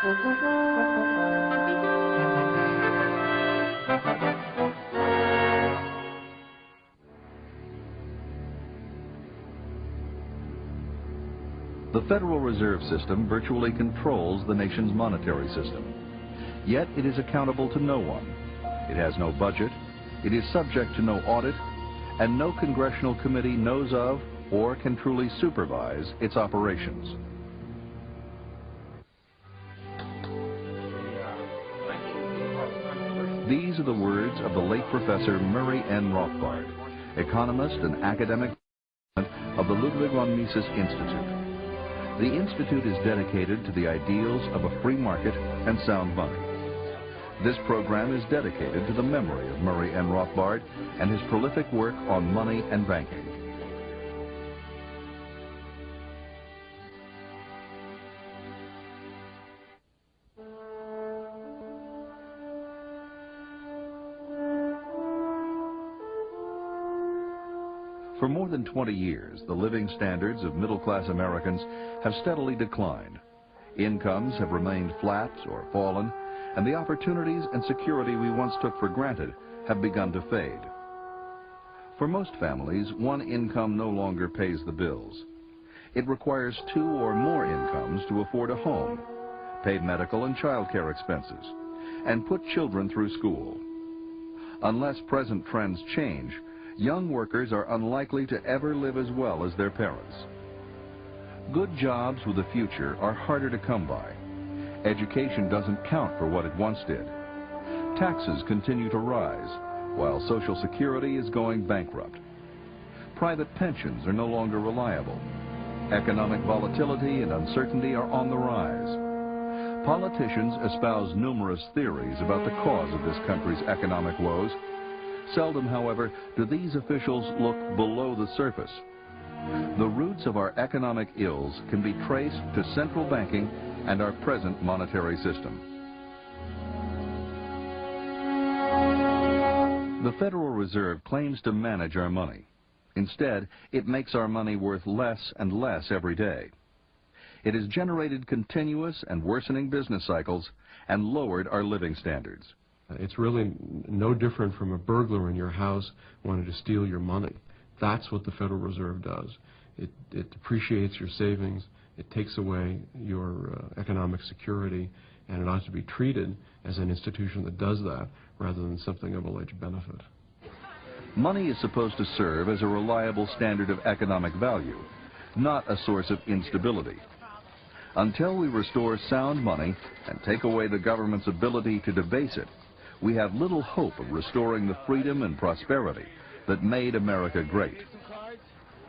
The Federal Reserve System virtually controls the nation's monetary system. Yet it is accountable to no one. It has no budget, it is subject to no audit, and no congressional committee knows of or can truly supervise its operations. These are the words of the late Professor Murray N. Rothbard, economist and academic of the Ludwig von Mises Institute. The Institute is dedicated to the ideals of a free market and sound money. This program is dedicated to the memory of Murray N. Rothbard and his prolific work on money and banking. For more than 20 years, the living standards of middle-class Americans have steadily declined. Incomes have remained flat or fallen, and the opportunities and security we once took for granted have begun to fade. For most families, one income no longer pays the bills. It requires 2 or more incomes to afford a home, pay medical and child care expenses, and put children through school. Unless present trends change, young workers are unlikely to ever live as well as their parents. Good jobs with a future are harder to come by. Education doesn't count for what it once did. Taxes continue to rise, while Social Security is going bankrupt. Private pensions are no longer reliable. Economic volatility and uncertainty are on the rise. Politicians espouse numerous theories about the cause of this country's economic woes. Seldom, however, do these officials look below the surface. The roots of our economic ills can be traced to central banking and our present monetary system. The Federal Reserve claims to manage our money. Instead, it makes our money worth less and less every day. It has generated continuous and worsening business cycles and lowered our living standards. It's really no different from a burglar in your house wanting to steal your money. That's what the Federal Reserve does. It depreciates your savings, it takes away your economic security, and it ought to be treated as an institution that does that rather than something of alleged benefit. Money is supposed to serve as a reliable standard of economic value, not a source of instability. Until we restore sound money and take away the government's ability to debase it, we have little hope of restoring the freedom and prosperity that made America great.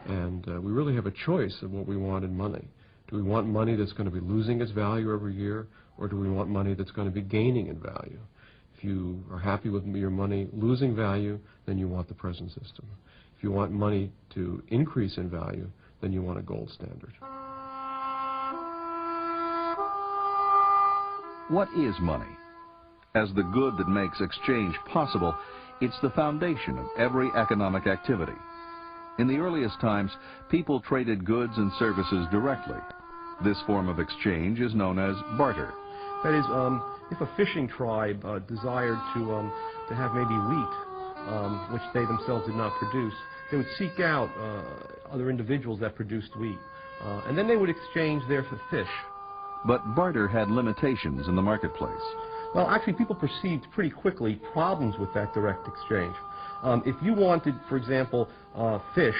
And we really have a choice of what we want in money. Do we want money that's going to be losing its value every year, or do we want money that's going to be gaining in value? If you are happy with your money losing value, then you want the present system. If you want money to increase in value, then you want a gold standard. What is money? As the good that makes exchange possible, it's the foundation of every economic activity. In the earliest times, people traded goods and services directly. This form of exchange is known as barter. That is, if a fishing tribe desired to have maybe wheat, which they themselves did not produce, they would seek out other individuals that produced wheat, and then they would exchange there for fish. But barter had limitations in the marketplace. Well, actually, people perceived pretty quickly problems with that direct exchange. If you wanted, for example, fish,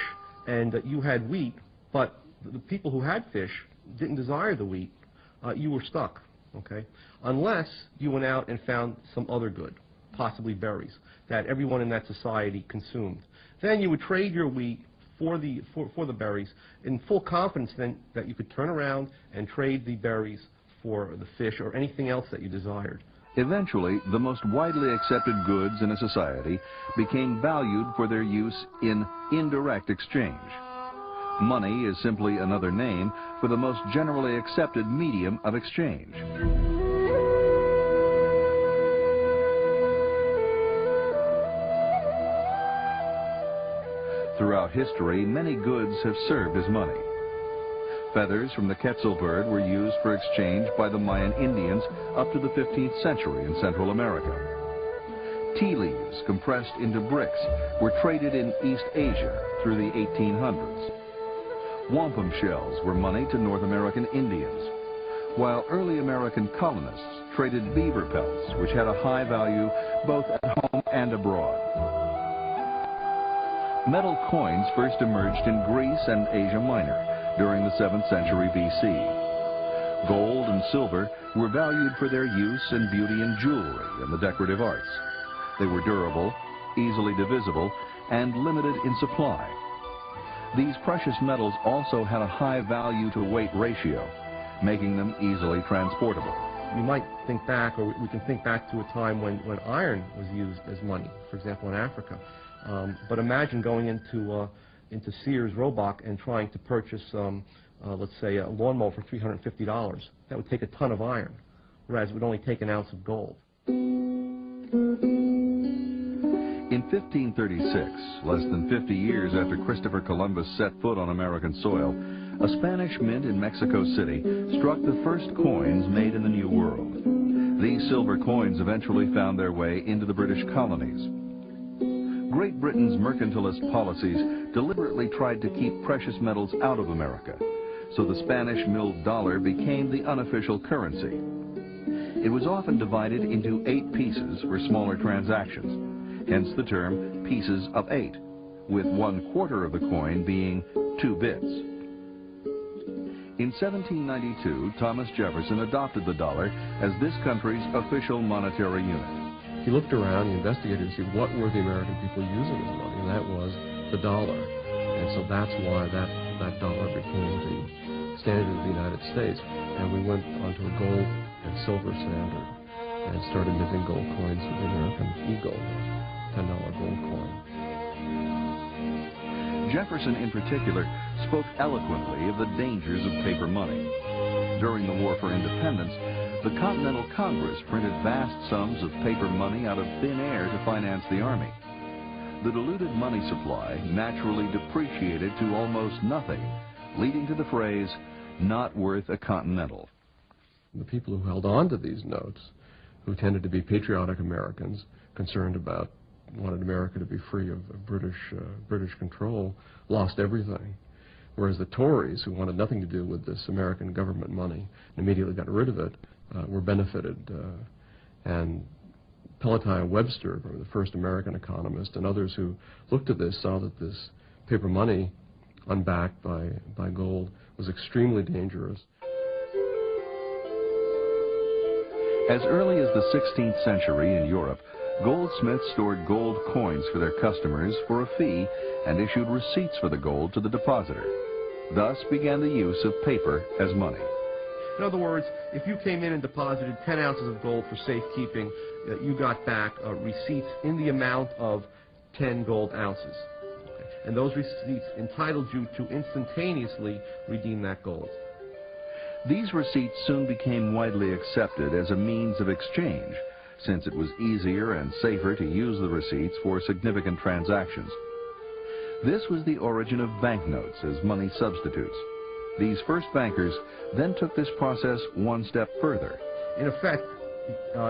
and you had wheat, but the people who had fish didn't desire the wheat, you were stuck, okay? Unless you went out and found some other good, possibly berries, that everyone in that society consumed. Then you would trade your wheat for the berries in full confidence then that you could turn around and trade the berries for the fish or anything else that you desired. Eventually, the most widely accepted goods in a society became valued for their use in indirect exchange. Money is simply another name for the most generally accepted medium of exchange. Throughout history, many goods have served as money. Feathers from the Quetzal bird were used for exchange by the Mayan Indians up to the 15th century in Central America. Tea leaves compressed into bricks were traded in East Asia through the 1800s. Wampum shells were money to North American Indians, while early American colonists traded beaver pelts, which had a high value both at home and abroad. Metal coins first emerged in Greece and Asia Minor during the 7th century BC. Gold and silver were valued for their use in beauty and jewelry and the decorative arts. They were durable, easily divisible, and limited in supply. These precious metals also had a high value-to-weight ratio, making them easily transportable. You might think back, or we can think back to a time when iron was used as money, for example, in Africa. But imagine going into Sears Roebuck and trying to purchase, let's say, a lawnmower for $350. That would take a ton of iron, whereas it would only take an ounce of gold. In 1536, less than 50 years after Christopher Columbus set foot on American soil, a Spanish mint in Mexico City struck the first coins made in the New World. These silver coins eventually found their way into the British colonies. Great Britain's mercantilist policies deliberately tried to keep precious metals out of America, so the Spanish milled dollar became the unofficial currency. It was often divided into 8 pieces for smaller transactions, hence the term pieces of 8, with 1/4 of the coin being 2 bits. In 1792, Thomas Jefferson adopted the dollar as this country's official monetary unit. He looked around, he investigated to see what were the American people using as money, and that was the dollar. And so that's why that dollar became the standard of the United States. And we went onto a gold and silver standard and started minting gold coins with the American Eagle, $10 gold coin. Jefferson, in particular, spoke eloquently of the dangers of paper money. During the War for Independence, the Continental Congress printed vast sums of paper money out of thin air to finance the Army. The diluted money supply naturally depreciated to almost nothing, leading to the phrase, "not worth a Continental." The people who held on to these notes, who tended to be patriotic Americans, concerned about, wanted America to be free of British control, lost everything. Whereas the Tories, who wanted nothing to do with this American government money and immediately got rid of it, were benefited. And Peloton Webster, the first American economist, and others who looked at this saw that this paper money, unbacked by gold, was extremely dangerous. As early as the 16th century in Europe, goldsmiths stored gold coins for their customers for a fee and issued receipts for the gold to the depositor. Thus began the use of paper as money. In other words, if you came in and deposited 10 ounces of gold for safekeeping, you got back receipts in the amount of 10 gold ounces. Okay. And those receipts entitled you to instantaneously redeem that gold. These receipts soon became widely accepted as a means of exchange, since it was easier and safer to use the receipts for significant transactions. This was the origin of banknotes as money substitutes. These first bankers then took this process one step further. In effect,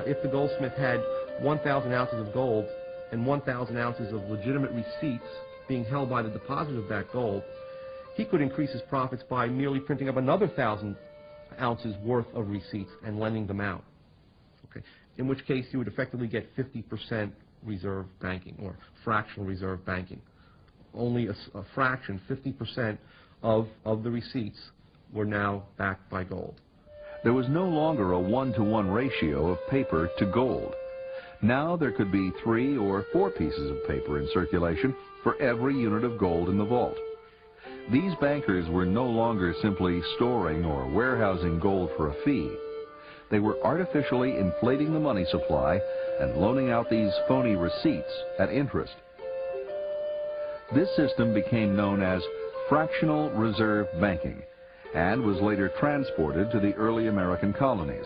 if the goldsmith had 1,000 ounces of gold and 1,000 ounces of legitimate receipts being held by the depositor of that gold, he could increase his profits by merely printing up another 1,000 ounces worth of receipts and lending them out. Okay. In which case, you would effectively get 50% reserve banking or fractional reserve banking. Only a fraction, 50% of the receipts were now backed by gold. There was no longer a 1-to-1 ratio of paper to gold. Now there could be 3 or 4 pieces of paper in circulation for every unit of gold in the vault. These bankers were no longer simply storing or warehousing gold for a fee. They were artificially inflating the money supply and loaning out these phony receipts at interest. This system became known as fractional reserve banking and was later transported to the early American colonies.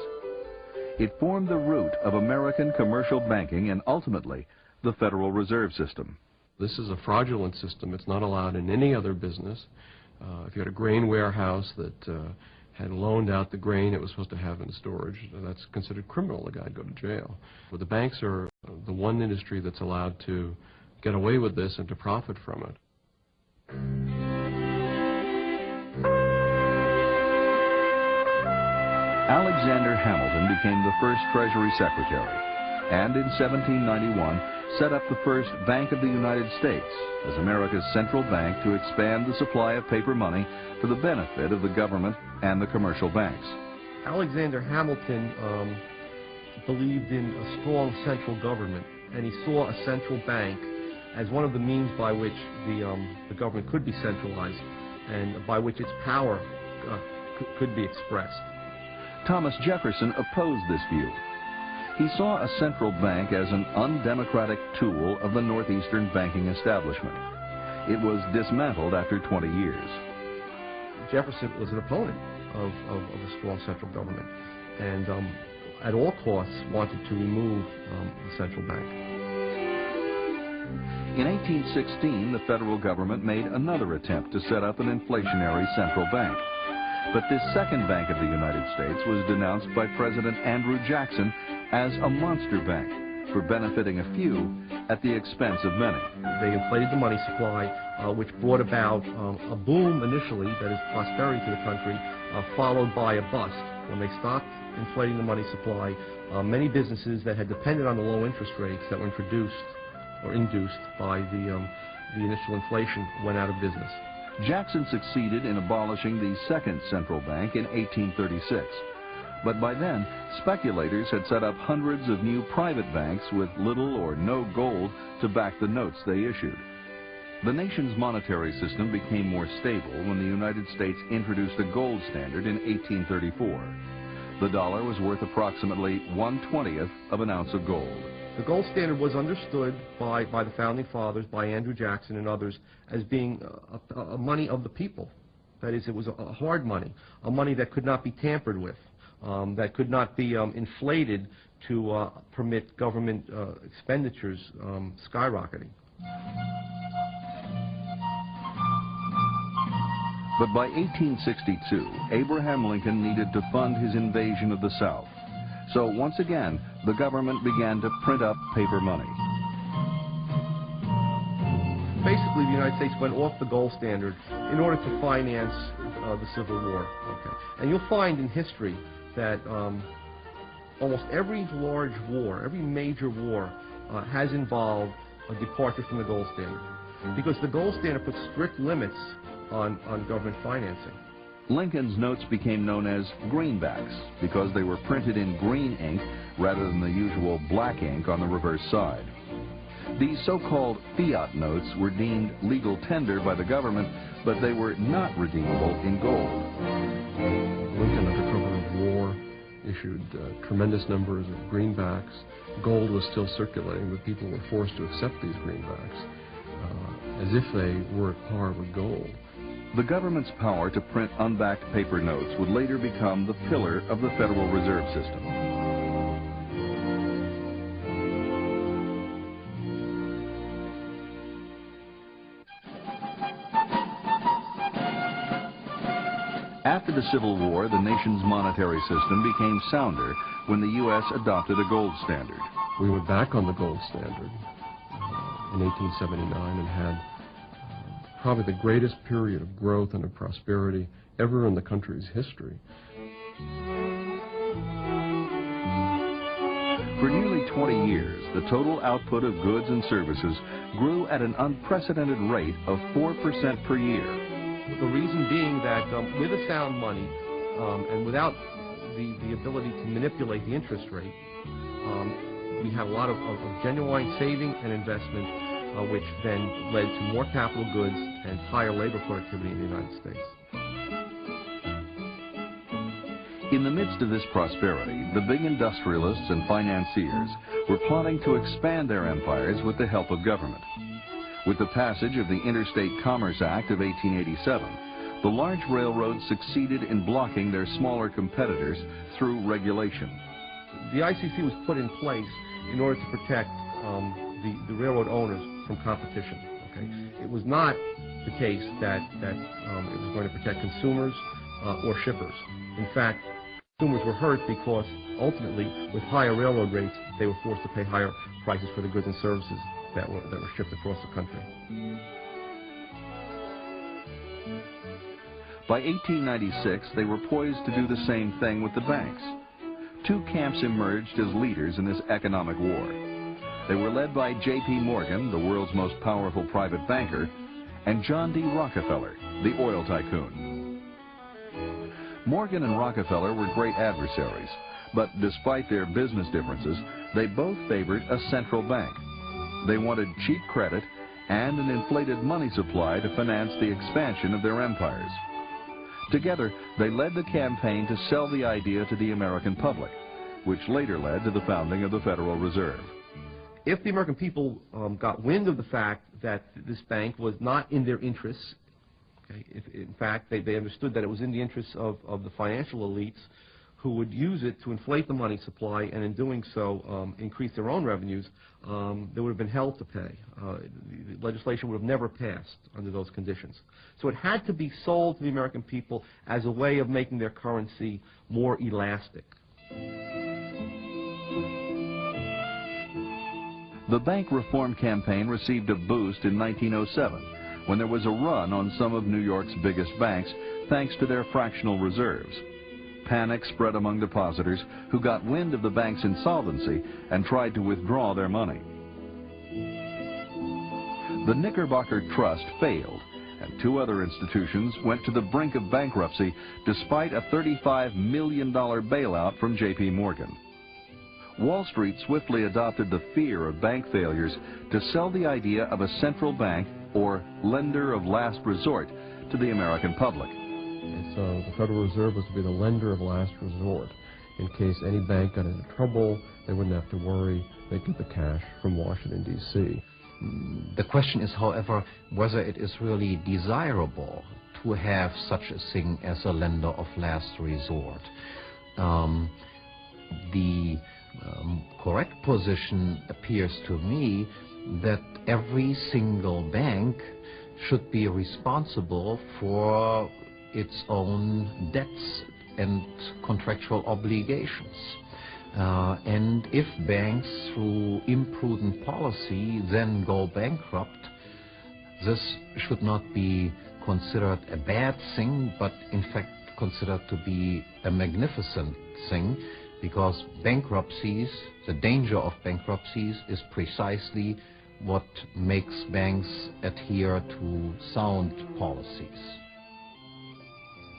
It formed the root of American commercial banking and ultimately the Federal Reserve System. This is a fraudulent system. It's not allowed in any other business. If you had a grain warehouse that had loaned out the grain it was supposed to have in storage, that's considered criminal. The guy would go to jail. But the banks are the one industry that's allowed to get away with this and to profit from it. Alexander Hamilton became the first Treasury Secretary, and in 1791 set up the first Bank of the United States as America's central bank to expand the supply of paper money for the benefit of the government and the commercial banks. Alexander Hamilton believed in a strong central government, and he saw a central bank as one of the means by which the government could be centralized and by which its power could be expressed. Thomas Jefferson opposed this view. He saw a central bank as an undemocratic tool of the northeastern banking establishment. It was dismantled after 20 years. Jefferson was an opponent of a strong central government, and at all costs wanted to remove the central bank. In 1816, the federal government made another attempt to set up an inflationary central bank. But this second Bank of the United States was denounced by President Andrew Jackson as a monster bank for benefiting a few at the expense of many. They inflated the money supply, which brought about a boom initially, that is prosperity to the country, followed by a bust. When they stopped inflating the money supply, many businesses that had depended on the low interest rates that were introduced or induced by the initial inflation went out of business. Jackson succeeded in abolishing the second central bank in 1836. But by then, speculators had set up hundreds of new private banks with little or no gold to back the notes they issued. The nation's monetary system became more stable when the United States introduced a gold standard in 1834. The dollar was worth approximately 1/20th of an ounce of gold. The gold standard was understood by the Founding Fathers, by Andrew Jackson and others, as being a money of the people. That is, it was a hard money, a money that could not be tampered with, that could not be inflated to permit government expenditures skyrocketing. But by 1862, Abraham Lincoln needed to fund his invasion of the South. So once again, the government began to print up paper money. Basically, the United States went off the gold standard in order to finance the Civil War. Okay. And you'll find in history that almost every large war, every major war, has involved a departure from the gold standard. Because the gold standard puts strict limits on government financing. Lincoln's notes became known as greenbacks because they were printed in green ink rather than the usual black ink on the reverse side. These so-called fiat notes were deemed legal tender by the government, but they were not redeemable in gold. Lincoln, under cover of war, issued tremendous numbers of greenbacks. Gold was still circulating, but people were forced to accept these greenbacks as if they were at par with gold. The government's power to print unbacked paper notes would later become the pillar of the Federal Reserve System. After the Civil War, the nation's monetary system became sounder when the U.S. adopted a gold standard. We went back on the gold standard in 1879 and had probably the greatest period of growth and of prosperity ever in the country's history. For nearly 20 years, the total output of goods and services grew at an unprecedented rate of 4% per year. The reason being that with a sound money and without the ability to manipulate the interest rate, we had a lot of genuine saving and investment, which then led to more capital goods and higher labor productivity in the United States. In the midst of this prosperity, the big industrialists and financiers were plotting to expand their empires with the help of government. With the passage of the Interstate Commerce Act of 1887, the large railroads succeeded in blocking their smaller competitors through regulation. The ICC was put in place in order to protect the railroad owners from competition. Okay? It was not the case that it was going to protect consumers or shippers. In fact, consumers were hurt because ultimately, with higher railroad rates, they were forced to pay higher prices for the goods and services that were shipped across the country. By 1896, they were poised to do the same thing with the banks. Two camps emerged as leaders in this economic war. They were led by J.P. Morgan, the world's most powerful private banker, and John D. Rockefeller, the oil tycoon. Morgan and Rockefeller were great adversaries, but despite their business differences, they both favored a central bank. They wanted cheap credit and an inflated money supply to finance the expansion of their empires. Together, they led the campaign to sell the idea to the American public, which later led to the founding of the Federal Reserve. If the American people got wind of the fact that this bank was not in their interests, okay, if in fact they understood that it was in the interests of the financial elites who would use it to inflate the money supply and in doing so increase their own revenues, there would have been hell to pay. The legislation would have never passed under those conditions. So it had to be sold to the American people as a way of making their currency more elastic. The bank reform campaign received a boost in 1907 when there was a run on some of New York's biggest banks thanks to their fractional reserves. Panic spread among depositors who got wind of the bank's insolvency and tried to withdraw their money. The Knickerbocker Trust failed, and two other institutions went to the brink of bankruptcy despite a $35 million bailout from J.P. Morgan. Wall Street swiftly adopted the fear of bank failures to sell the idea of a central bank, or lender of last resort, to the American public. And so the Federal Reserve was to be the lender of last resort. In case any bank got into trouble, they wouldn't have to worry. They'd get the cash from Washington, D.C. The question is, however, whether it is really desirable to have such a thing as a lender of last resort. The correct position appears to me that every single bank should be responsible for its own debts and contractual obligations. And if banks, through imprudent policy, then go bankrupt, this should not be considered a bad thing, but in fact considered to be a magnificent thing, because bankruptcies, the danger of bankruptcies, is precisely what makes banks adhere to sound policies.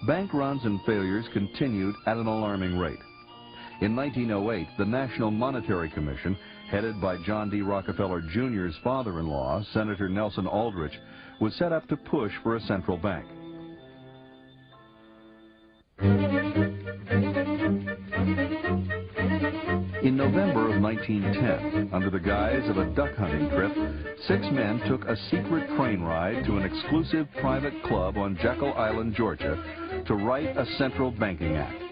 Bank runs and failures continued at an alarming rate. In 1908, the National Monetary Commission, headed by John D. Rockefeller Jr.'s father-in-law, Senator Nelson Aldrich, was set up to push for a central bank. In November of 1910, under the guise of a duck hunting trip, 6 men took a secret train ride to an exclusive private club on Jekyll Island, Georgia, to write a central banking act.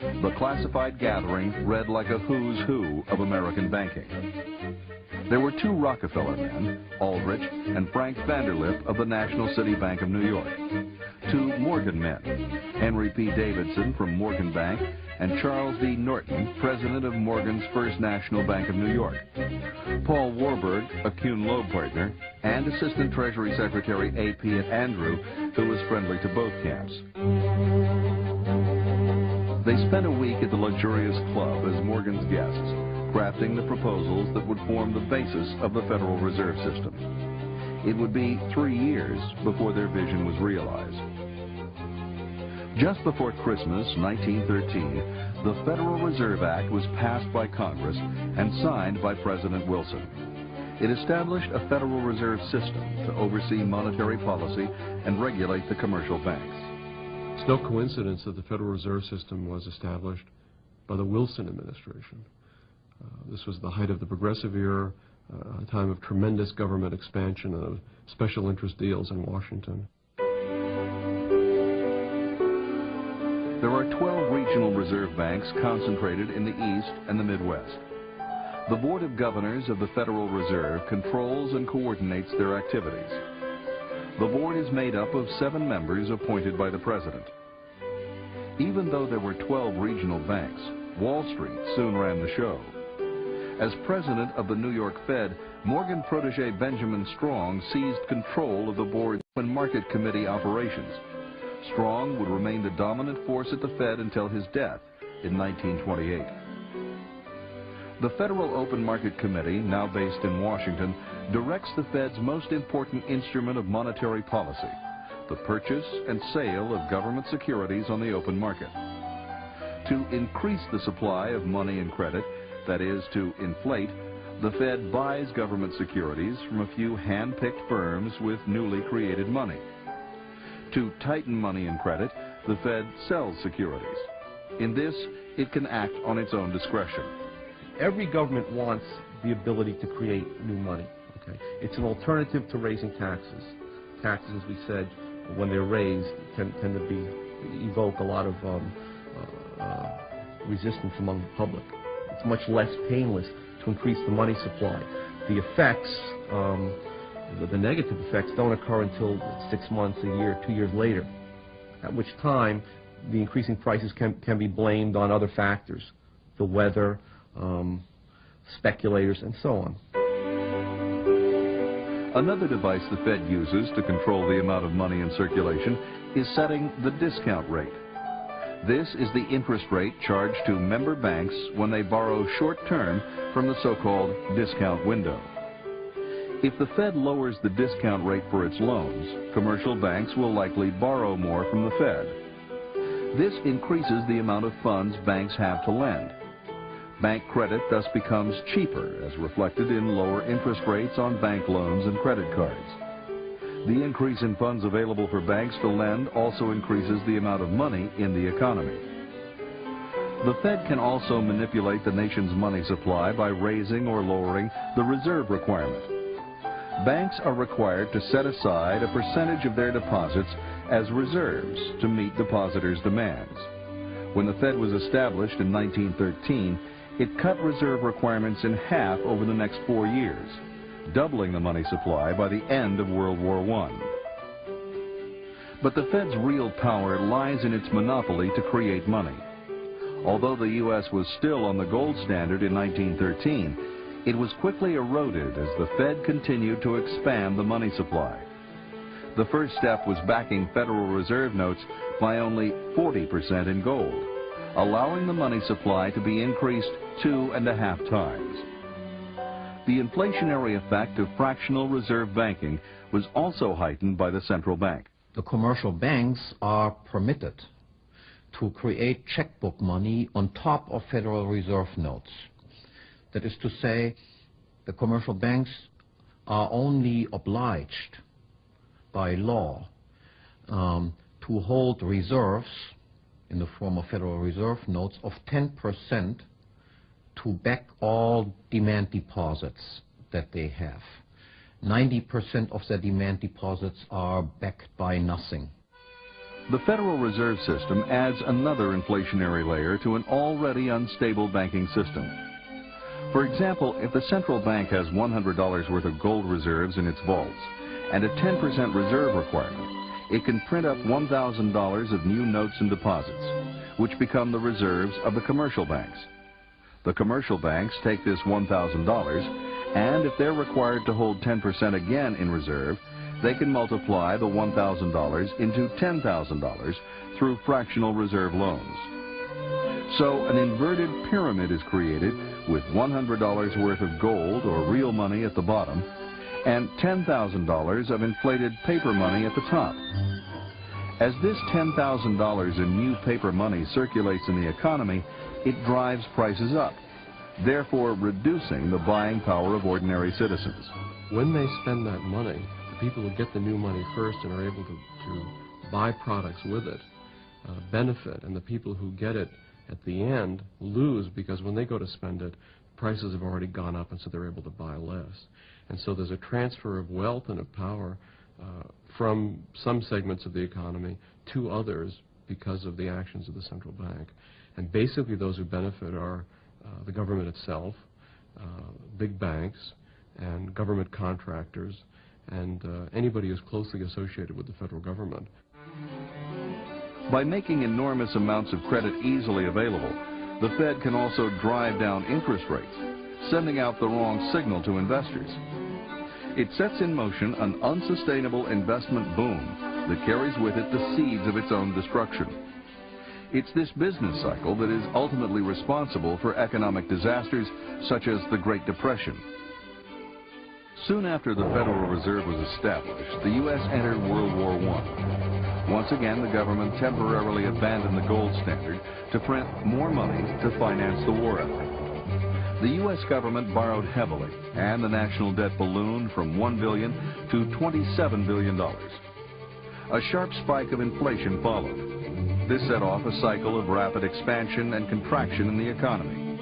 The classified gathering read like a who's who of American banking. There were 2 Rockefeller men, Aldrich and Frank Vanderlip of the National City Bank of New York, 2 Morgan men, Henry P. Davidson from Morgan Bank and Charles D. Norton, president of Morgan's First National Bank of New York, Paul Warburg, a Kuhn Loeb partner, and Assistant Treasury Secretary A.P. Andrew, who was friendly to both camps. They spent a week at the luxurious club as Morgan's guests, crafting the proposals that would form the basis of the Federal Reserve System. It would be 3 years before their vision was realized. Just before Christmas, 1913, the Federal Reserve Act was passed by Congress and signed by President Wilson. It established a Federal Reserve System to oversee monetary policy and regulate the commercial banks. It's no coincidence that the Federal Reserve System was established by the Wilson administration. This was the height of the Progressive era, a time of tremendous government expansion and of special interest deals in Washington. There are 12 regional reserve banks concentrated in the East and the Midwest. The Board of Governors of the Federal Reserve controls and coordinates their activities. The board is made up of 7 members appointed by the president. Even though there were 12 regional banks, Wall Street soon ran the show. As president of the New York Fed, Morgan protege Benjamin Strong seized control of the board's open market committee operations. Strong would remain the dominant force at the Fed until his death in 1928. The Federal Open Market Committee, now based in Washington, directs the Fed's most important instrument of monetary policy, the purchase and sale of government securities on the open market. To increase the supply of money and credit, that is, to inflate, the Fed buys government securities from a few hand-picked firms with newly created money. To tighten money and credit, the Fed sells securities. In this, it can act on its own discretion. Every government wants the ability to create new money. Okay? It's an alternative to raising taxes. Taxes, as we said, when they're raised, tend to evoke a lot of resistance among the public. It's much less painless to increase the money supply. The effects, the negative effects, don't occur until 6 months, a year, 2 years later, at which time the increasing prices can be blamed on other factors, the weather, speculators, and so on. Another device the Fed uses to control the amount of money in circulation is setting the discount rate. This is the interest rate charged to member banks when they borrow short-term from the so-called discount window. If the Fed lowers the discount rate for its loans, commercial banks will likely borrow more from the Fed. This increases the amount of funds banks have to lend. Bank credit thus becomes cheaper, as reflected in lower interest rates on bank loans and credit cards. The increase in funds available for banks to lend also increases the amount of money in the economy. The Fed can also manipulate the nation's money supply by raising or lowering the reserve requirement. Banks are required to set aside a percentage of their deposits as reserves to meet depositors' demands. When the Fed was established in 1913, it cut reserve requirements in half over the next 4 years, doubling the money supply by the end of World War I. But the Fed's real power lies in its monopoly to create money. Although the U.S. was still on the gold standard in 1913, it was quickly eroded as the Fed continued to expand the money supply. The first step was backing Federal Reserve notes by only 40% in gold, allowing the money supply to be increased 2.5 times. The inflationary effect of fractional reserve banking was also heightened by the central bank. The commercial banks are permitted to create checkbook money on top of Federal Reserve notes. That is to say, the commercial banks are only obliged by law to hold reserves in the form of Federal Reserve notes of 10% to back all demand deposits that they have. 90% of their demand deposits are backed by nothing. The Federal Reserve System adds another inflationary layer to an already unstable banking system. For example, if the central bank has $100 worth of gold reserves in its vaults and a 10% reserve requirement, it can print up $1,000 of new notes and deposits, which become the reserves of the commercial banks. The commercial banks take this $1,000, and if they're required to hold 10% again in reserve, they can multiply the $1,000 into $10,000 through fractional reserve loans. So an inverted pyramid is created with $100 worth of gold or real money at the bottom and $10,000 of inflated paper money at the top. As this $10,000 in new paper money circulates in the economy, it drives prices up, therefore reducing the buying power of ordinary citizens. When they spend that money, the people who get the new money first and are able to buy products with it benefit, and the people who get it at the end lose, because when they go to spend it, prices have already gone up, and so they're able to buy less. And so there's a transfer of wealth and of power from some segments of the economy to others because of the actions of the central bank. And basically those who benefit are the government itself, big banks, and government contractors, and anybody who's closely associated with the federal government. By making enormous amounts of credit easily available, the Fed can also drive down interest rates, sending out the wrong signal to investors. It sets in motion an unsustainable investment boom that carries with it the seeds of its own destruction. It's this business cycle that is ultimately responsible for economic disasters such as the Great Depression. Soon after the Federal Reserve was established, the U.S. entered World War I. Once again, the government temporarily abandoned the gold standard to print more money to finance the war effort. The U.S. government borrowed heavily, and the national debt ballooned from $1 billion to $27 billion. A sharp spike of inflation followed. This set off a cycle of rapid expansion and contraction in the economy.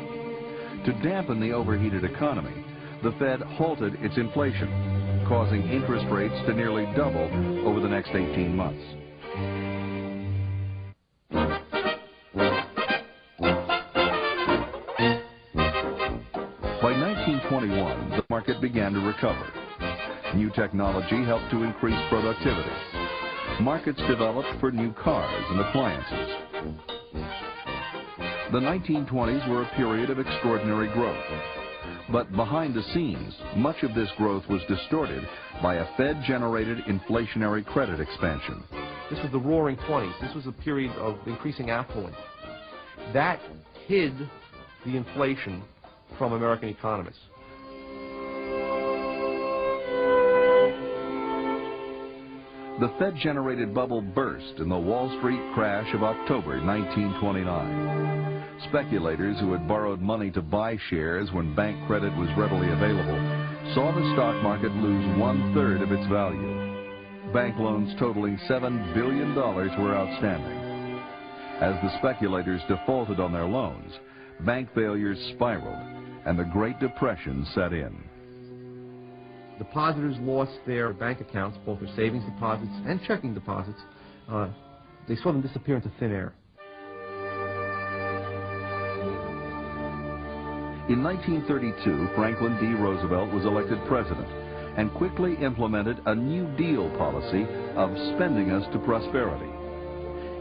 To dampen the overheated economy, the Fed halted its inflation, causing interest rates to nearly double over the next 18 months. By 1921, the market began to recover. New technology helped to increase productivity. Markets developed for new cars and appliances. The 1920s were a period of extraordinary growth. But behind the scenes, much of this growth was distorted by a Fed-generated inflationary credit expansion. This was the Roaring 20s. This was a period of increasing affluence. That hid the inflation from American economists. The Fed-generated bubble burst in the Wall Street crash of October 1929. Speculators who had borrowed money to buy shares when bank credit was readily available saw the stock market lose 1/3 of its value. Bank loans totaling $7 billion were outstanding. As the speculators defaulted on their loans, bank failures spiraled, and the Great Depression set in. Depositors lost their bank accounts, both their savings deposits and checking deposits. They saw them disappear into thin air. In 1932, Franklin D. Roosevelt was elected president and quickly implemented a New Deal policy of spending us to prosperity.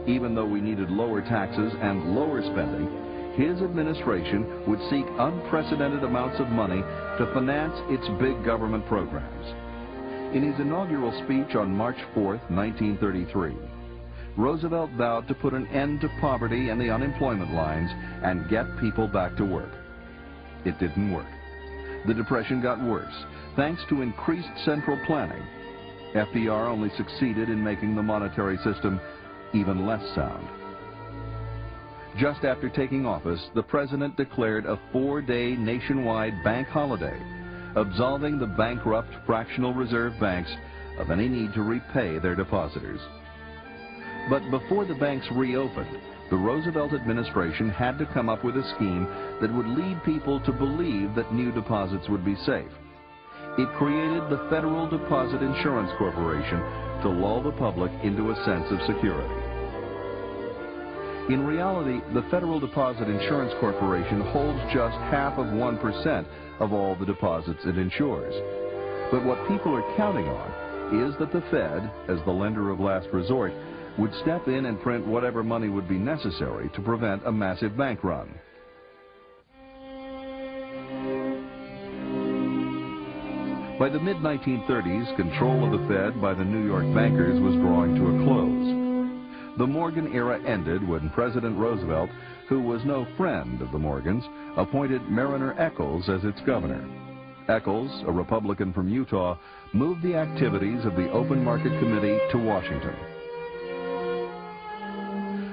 Even though we needed lower taxes and lower spending, his administration would seek unprecedented amounts of money to finance its big government programs. In his inaugural speech on March 4, 1933, Roosevelt vowed to put an end to poverty and the unemployment lines and get people back to work. It didn't work. The Depression got worse, thanks to increased central planning. FDR only succeeded in making the monetary system even less sound. Just after taking office, the president declared a 4-day nationwide bank holiday, absolving the bankrupt fractional reserve banks of any need to repay their depositors. But before the banks reopened, the Roosevelt administration had to come up with a scheme that would lead people to believe that new deposits would be safe. It created the Federal Deposit Insurance Corporation to lull the public into a sense of security. In reality, the Federal Deposit Insurance Corporation holds just 0.5% of all the deposits it insures. But what people are counting on is that the Fed, as the lender of last resort, would step in and print whatever money would be necessary to prevent a massive bank run. By the mid-1930s, control of the Fed by the New York bankers was drawing to a close. The Morgan era ended when President Roosevelt, who was no friend of the Morgans, appointed Mariner Eccles as its governor. Eccles, a Republican from Utah, moved the activities of the Open Market Committee to Washington.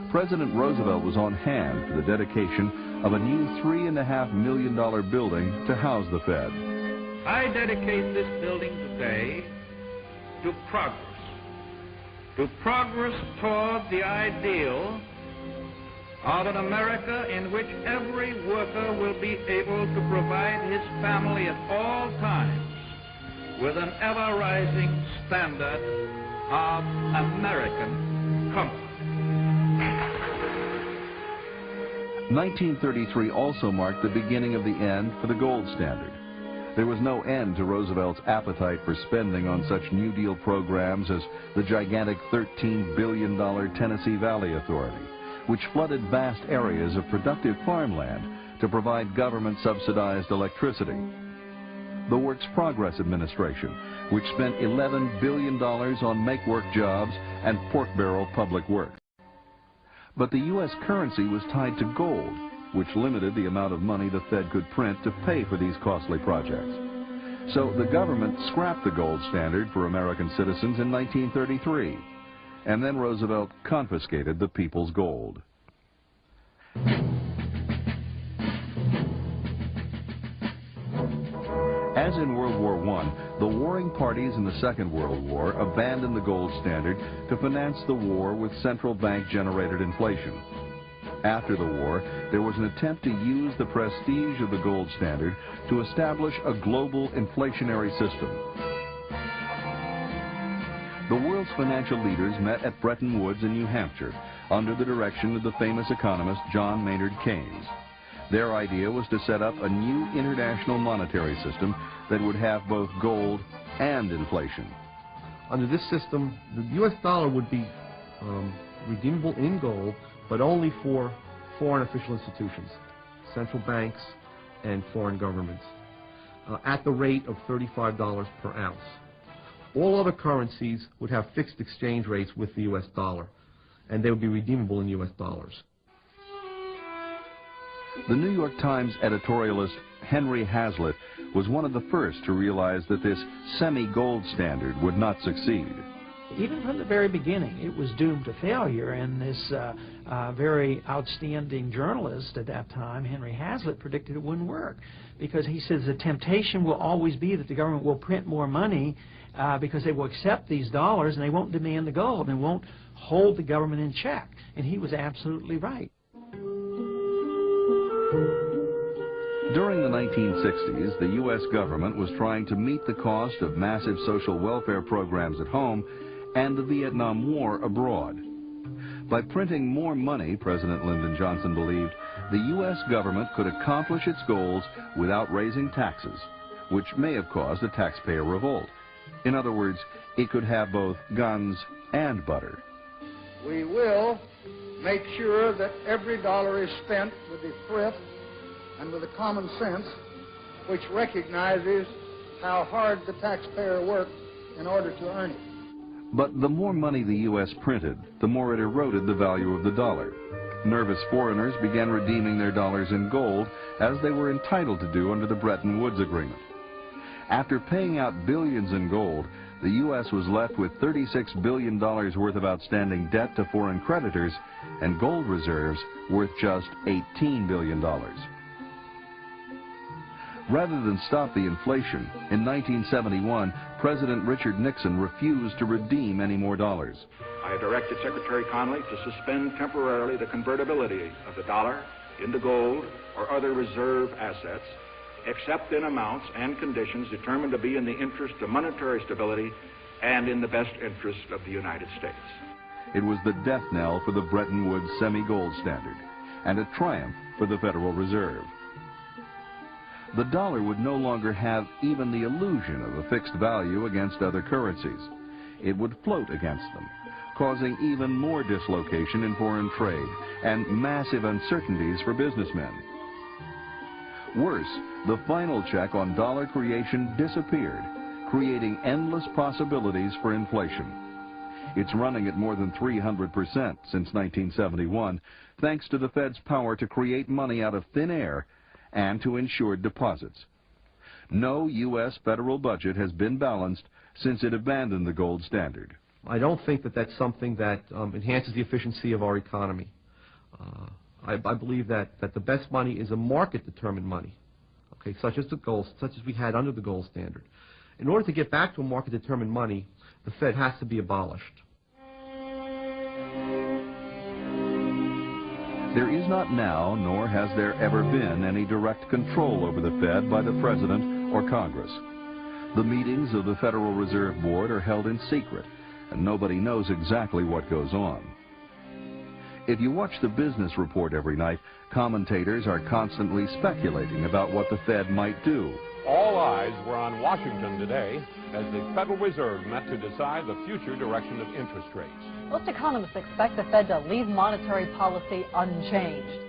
President Roosevelt was on hand for the dedication of a new $3.5 million building to house the Fed. I dedicate this building today to progress toward the ideal of an America in which every worker will be able to provide his family at all times with an ever-rising standard of American comfort. 1933 also marked the beginning of the end for the gold standard. There was no end to Roosevelt's appetite for spending on such New Deal programs as the gigantic $13 billion Tennessee Valley Authority, which flooded vast areas of productive farmland to provide government-subsidized electricity. The Works Progress Administration, which spent $11 billion on make-work jobs and pork-barrel public works. But the U.S. currency was tied to gold, which limited the amount of money the Fed could print to pay for these costly projects. So the government scrapped the gold standard for American citizens in 1933, and then Roosevelt confiscated the people's gold. As in World War I, the warring parties in the Second World War abandoned the gold standard to finance the war with central bank-generated inflation. After the war, there was an attempt to use the prestige of the gold standard to establish a global inflationary system. The world's financial leaders met at Bretton Woods in New Hampshire under the direction of the famous economist John Maynard Keynes. Their idea was to set up a new international monetary system that would have both gold and inflation. Under this system, the U.S. dollar would be redeemable in gold, but only for foreign official institutions, central banks, and foreign governments, at the rate of $35 per ounce. All other currencies would have fixed exchange rates with the U.S. dollar, and they would be redeemable in U.S. dollars. The New York Times editorialist Henry Hazlitt was one of the first to realize that this semi-gold standard would not succeed. Even from the very beginning, it was doomed to failure, and this very outstanding journalist at that time, Henry Hazlitt, predicted it wouldn't work, because he says the temptation will always be that the government will print more money because they will accept these dollars and they won't demand the gold and won't hold the government in check. And he was absolutely right. During the 1960s, the U.S. government was trying to meet the cost of massive social welfare programs at home and the Vietnam War abroad. By printing more money, President Lyndon Johnson believed, the U.S. government could accomplish its goals without raising taxes, which may have caused a taxpayer revolt. In other words, it could have both guns and butter. We will make sure that every dollar is spent with the thrift and with the common sense which recognizes how hard the taxpayer worked in order to earn it. But the more money the U.S. printed, the more it eroded the value of the dollar. Nervous foreigners began redeeming their dollars in gold, as they were entitled to do under the Bretton Woods Agreement. After paying out billions in gold, the U.S. was left with $36 billion worth of outstanding debt to foreign creditors and gold reserves worth just $18 billion. Rather than stop the inflation, in 1971, President Richard Nixon refused to redeem any more dollars. I directed Secretary Connally to suspend temporarily the convertibility of the dollar into gold or other reserve assets, except in amounts and conditions determined to be in the interest of monetary stability and in the best interest of the United States. It was the death knell for the Bretton Woods semi-gold standard, and a triumph for the Federal Reserve. The dollar would no longer have even the illusion of a fixed value against other currencies. It would float against them, causing even more dislocation in foreign trade and massive uncertainties for businessmen. Worse, the final check on dollar creation disappeared, creating endless possibilities for inflation. It's running at more than 300% since 1971, thanks to the Fed's power to create money out of thin air and to insured deposits. No U.S. federal budget has been balanced since it abandoned the gold standard. I don't think that that's something that enhances the efficiency of our economy. I believe that the best money is a market-determined money, okay, such as we had under the gold standard. In order to get back to a market-determined money, the Fed has to be abolished. There is not now, nor has there ever been, any direct control over the Fed by the President or Congress. The meetings of the Federal Reserve Board are held in secret, and nobody knows exactly what goes on. If you watch the business report every night, commentators are constantly speculating about what the Fed might do. All eyes were on Washington today as the Federal Reserve met to decide the future direction of interest rates. Most economists expect the Fed to leave monetary policy unchanged.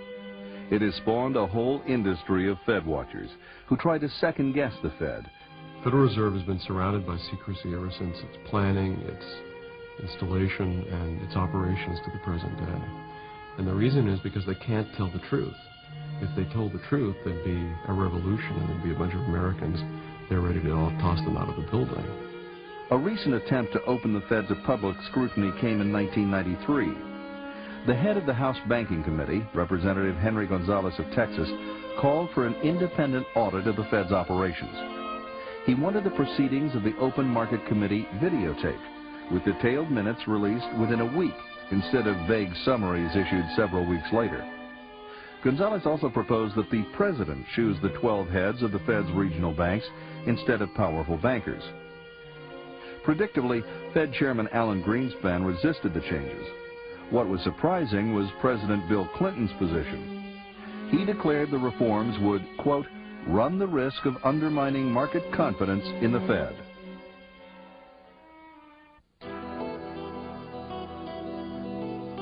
It has spawned a whole industry of Fed watchers who try to second-guess the Fed. The Federal Reserve has been surrounded by secrecy ever since its planning, its installation, and its operations to the present day. And the reason is because they can't tell the truth. If they told the truth, there'd be a revolution and there'd be a bunch of Americans, they're ready to all toss them out of the building. A recent attempt to open the Fed to public scrutiny came in 1993. The head of the House Banking Committee, Representative Henry Gonzalez of Texas, called for an independent audit of the Fed's operations. He wanted the proceedings of the Open Market Committee videotaped, with detailed minutes released within a week instead of vague summaries issued several weeks later. Gonzalez also proposed that the president choose the 12 heads of the Fed's regional banks instead of powerful bankers. Predictably, Fed Chairman Alan Greenspan resisted the changes. What was surprising was President Bill Clinton's position. He declared the reforms would, quote, run the risk of undermining market confidence in the Fed.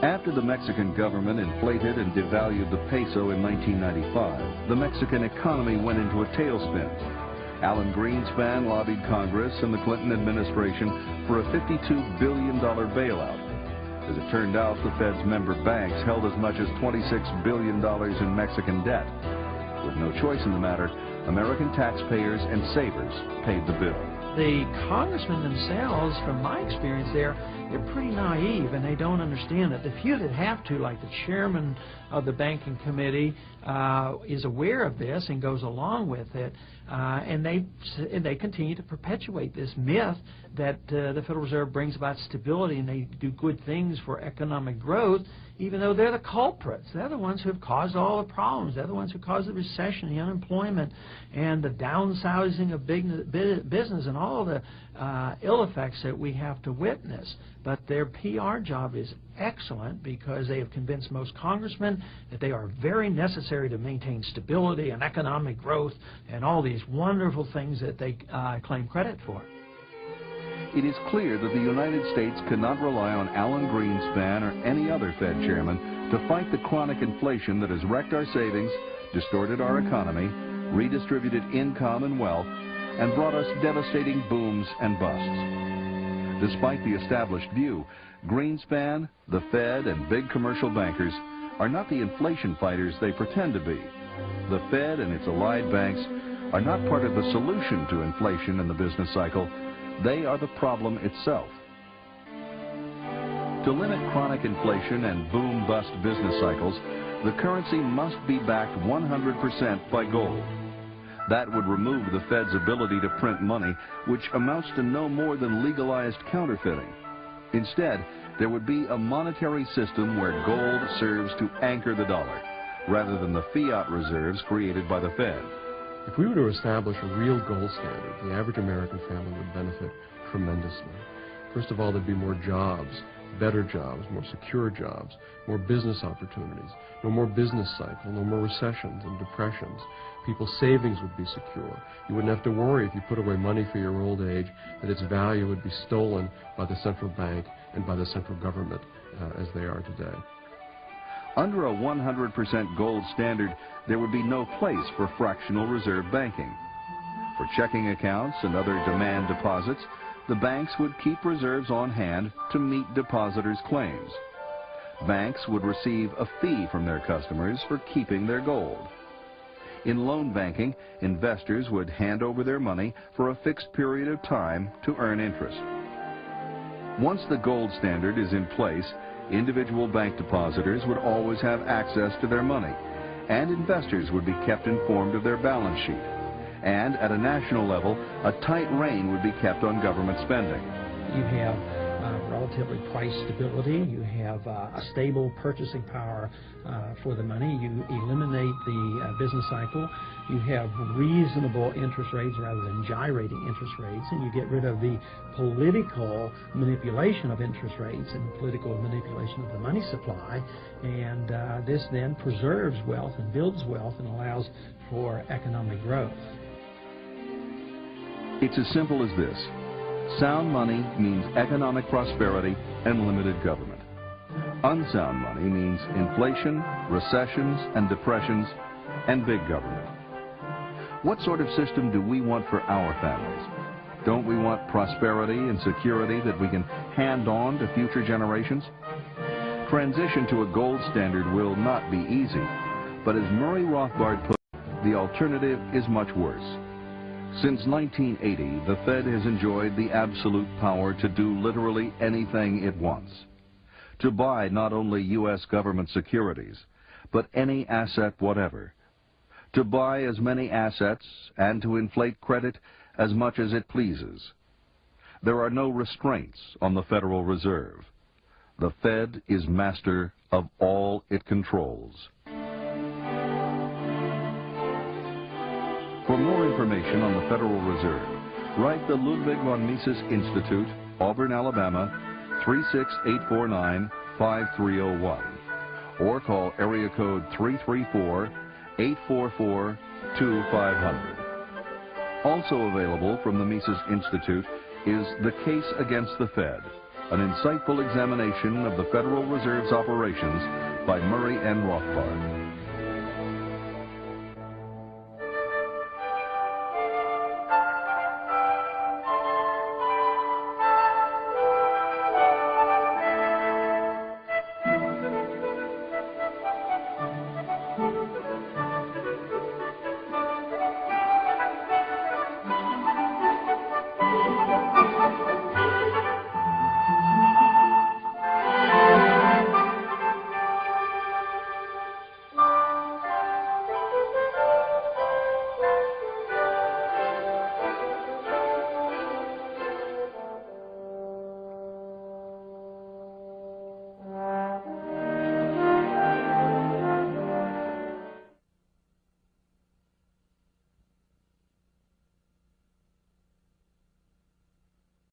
After the Mexican government inflated and devalued the peso in 1995, the Mexican economy went into a tailspin. Alan Greenspan lobbied Congress and the Clinton administration for a $52 billion bailout. As it turned out, the Fed's member banks held as much as $26 billion in Mexican debt. With no choice in the matter, American taxpayers and savers paid the bill. The congressmen themselves, from my experience there, they're pretty naive and they don't understand it. The few that have to, like the chairman of the banking committee, is aware of this and goes along with it, and they continue to perpetuate this myth that the Federal Reserve brings about stability and they do good things for economic growth, even though they're the culprits. They're the ones who have caused all the problems. They're the ones who caused the recession, the unemployment, and the downsizing of business and all the ill effects that we have to witness. But their PR job is excellent because they have convinced most congressmen that they are very necessary to maintain stability and economic growth and all these wonderful things that they claim credit for. It is clear that the United States cannot rely on Alan Greenspan or any other Fed chairman to fight the chronic inflation that has wrecked our savings, distorted our economy, redistributed income and wealth, and brought us devastating booms and busts. Despite the established view, Greenspan, the Fed, and big commercial bankers are not the inflation fighters they pretend to be. The Fed and its allied banks are not part of the solution to inflation in the business cycle. They are the problem itself. To limit chronic inflation and boom-bust business cycles, the currency must be backed 100% by gold. That would remove the Fed's ability to print money, which amounts to no more than legalized counterfeiting. Instead, there would be a monetary system where gold serves to anchor the dollar, rather than the fiat reserves created by the Fed. If we were to establish a real gold standard, the average American family would benefit tremendously. First of all, there'd be more jobs, better jobs, more secure jobs, more business opportunities, no more business cycle, no more recessions and depressions. People's savings would be secure. You wouldn't have to worry if you put away money for your old age that its value would be stolen by the central bank and by the central government as they are today. Under a 100% gold standard, there would be no place for fractional reserve banking. For checking accounts and other demand deposits, the banks would keep reserves on hand to meet depositors' claims. Banks would receive a fee from their customers for keeping their gold. In loan banking, investors would hand over their money for a fixed period of time to earn interest. Once the gold standard is in place, individual bank depositors would always have access to their money, and investors would be kept informed of their balance sheet. And at a national level, a tight rein would be kept on government spending. You have relatively price stability. You have a stable purchasing power for the money. You eliminate the business cycle. You have reasonable interest rates rather than gyrating interest rates, and you get rid of the political manipulation of interest rates and political manipulation of the money supply, and this then preserves wealth and builds wealth and allows for economic growth. It's as simple as this. Sound money means economic prosperity and limited government. Unsound money means inflation, recessions, and depressions, and big government. What sort of system do we want for our families? Don't we want prosperity and security that we can hand on to future generations? Transition to a gold standard will not be easy, but as Murray Rothbard put it, the alternative is much worse. Since 1980, the Fed has enjoyed the absolute power to do literally anything it wants. To buy not only U.S. government securities, but any asset whatever. To buy as many assets and to inflate credit as much as it pleases. There are no restraints on the Federal Reserve. The Fed is master of all it controls. For more information on the Federal Reserve, write the Ludwig von Mises Institute, Auburn, Alabama, 36849-5301, or call area code 334-844-2500. Also available from the Mises Institute is The Case Against the Fed, an insightful examination of the Federal Reserve's operations by Murray N. Rothbard.